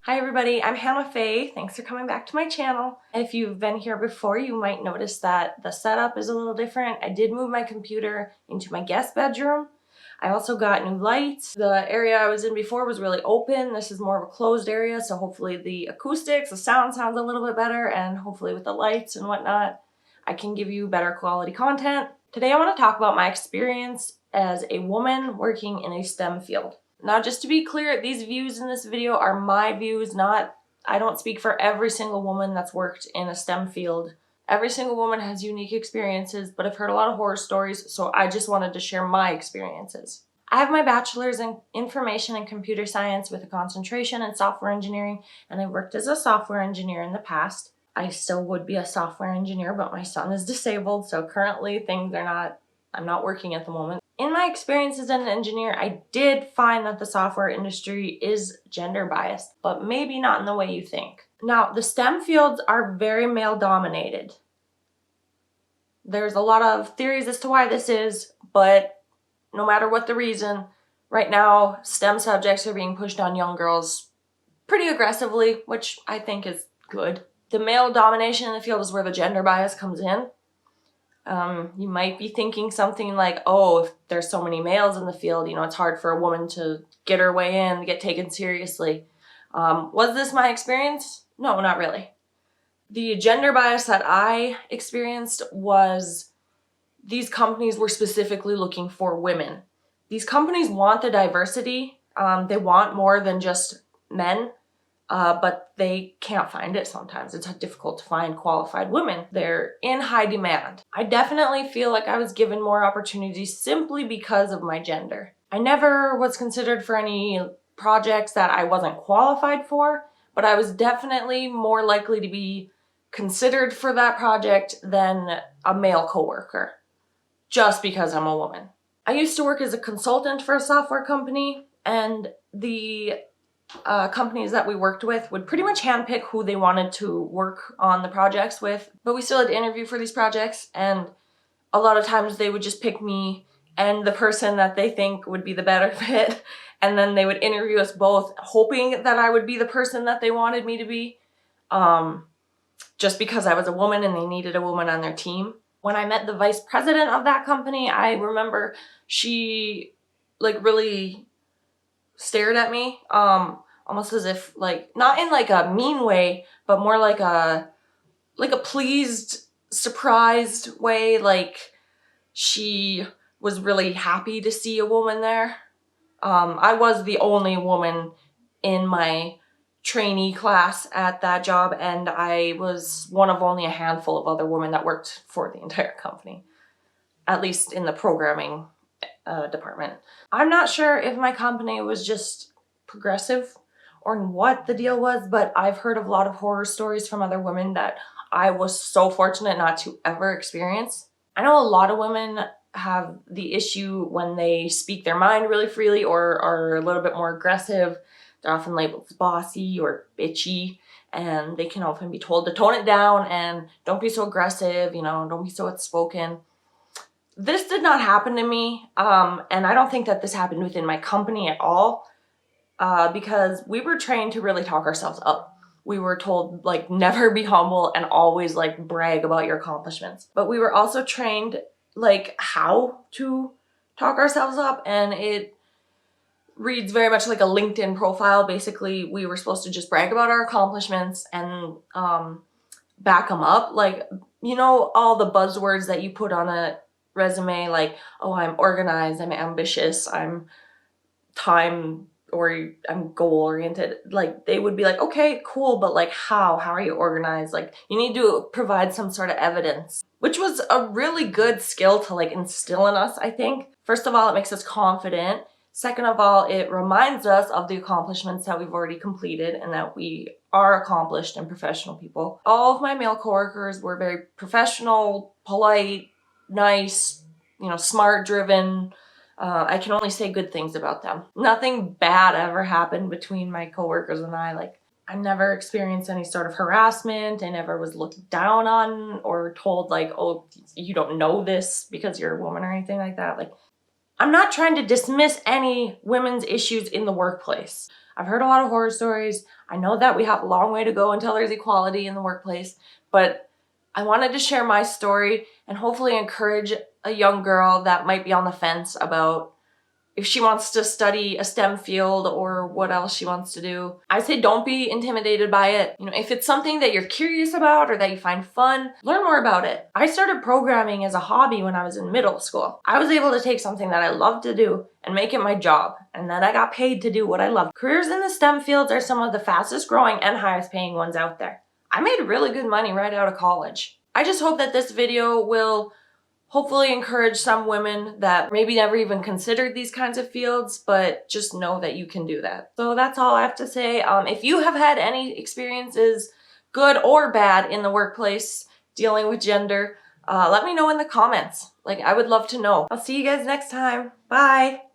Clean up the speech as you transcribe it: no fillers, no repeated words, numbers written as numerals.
Hi everybody, I'm Hannah Faye. Thanks for coming back to my channel. If you've been here before, you might notice that the setup is a little different. I did move my computer into my guest bedroom. I also got new lights. The area I was in before was really open. This is more of a closed area, so hopefully the acoustics, the sound sounds a little bit better, and hopefully with the lights and whatnot, I can give you better quality content. Today I want to talk about my experience as a woman working in a STEM field. Now, just to be clear, these views in this video are my views, I don't speak for every single woman that's worked in a STEM field. Every single woman has unique experiences, but I've heard a lot of horror stories, so I just wanted to share my experiences. I have my bachelor's in information and computer science with a concentration in software engineering, and I worked as a software engineer in the past. I still would be a software engineer, but my son is disabled, so currently I'm not working at the moment. In my experience as an engineer, I did find that the software industry is gender biased, but maybe not in the way you think. Now, the STEM fields are very male dominated. There's a lot of theories as to why this is, but no matter what the reason, right now, STEM subjects are being pushed on young girls pretty aggressively, which I think is good. The male domination in the field is where the gender bias comes in. You might be thinking something like, oh, if there's so many males in the field, it's hard for a woman to get her way in, get taken seriously. Was this my experience? No, not really. The gender bias that I experienced was these companies were specifically looking for women. These companies want the diversity. They want more than just men. But they can't find it sometimes. It's difficult to find qualified women. They're in high demand. I definitely feel like I was given more opportunities simply because of my gender. I never was considered for any projects that I wasn't qualified for, but I was definitely more likely to be considered for that project than a male coworker, just because I'm a woman. I used to work as a consultant for a software company, and the companies that we worked with would pretty much handpick who they wanted to work on the projects with, but we still had to interview for these projects, and a lot of times they would just pick me and the person that they think would be the better fit, and then they would interview us both, hoping that I would be the person that they wanted me to be, just because I was a woman and they needed a woman on their team. When I met the vice president of that company, I remember she really stared at me, almost as if not in a mean way, but more like a pleased, surprised way, like she was really happy to see a woman there. I was the only woman in my trainee class at that job, and I was one of only a handful of other women that worked for the entire company, at least in the programming department. I'm not sure if my company was just progressive or what the deal was, but I've heard of a lot of horror stories from other women that I was so fortunate not to ever experience. I know a lot of women have the issue when they speak their mind really freely or are a little bit more aggressive. They're often labeled bossy or bitchy, and they can often be told to tone it down and don't be so aggressive, don't be so outspoken. This did not happen to me, and I don't think that this happened within my company at all, because we were trained to really talk ourselves up. We were told, never be humble and always, brag about your accomplishments. But we were also trained, how to talk ourselves up, and it reads very much like a LinkedIn profile. Basically, we were supposed to just brag about our accomplishments and back them up. All the buzzwords that you put on a resume, oh, I'm organized, I'm ambitious, I'm goal-oriented. They would be like, okay, cool, but how are you organized? You need to provide some sort of evidence, which was a really good skill to instill in us, I think. First of all, it makes us confident. Second of all, it reminds us of the accomplishments that we've already completed and that we are accomplished and professional people. All of my male coworkers were very professional, polite, nice, smart, driven. I can only say good things about them. Nothing bad ever happened between my coworkers and I. I never experienced any sort of harassment. I never was looked down on or told oh, you don't know this because you're a woman or anything like that. I'm not trying to dismiss any women's issues in the workplace. I've heard a lot of horror stories. I know that we have a long way to go until there's equality in the workplace, but I wanted to share my story and hopefully encourage a young girl that might be on the fence about if she wants to study a STEM field or what else she wants to do. I say don't be intimidated by it. If it's something that you're curious about or that you find fun, learn more about it. I started programming as a hobby when I was in middle school. I was able to take something that I love to do and make it my job, and then I got paid to do what I love. Careers in the STEM fields are some of the fastest growing and highest paying ones out there. I made really good money right out of college. I just hope that this video will hopefully encourage some women that maybe never even considered these kinds of fields, but just know that you can do that. So that's all I have to say. If you have had any experiences, good or bad, in the workplace dealing with gender, let me know in the comments. I would love to know. I'll see you guys next time. Bye.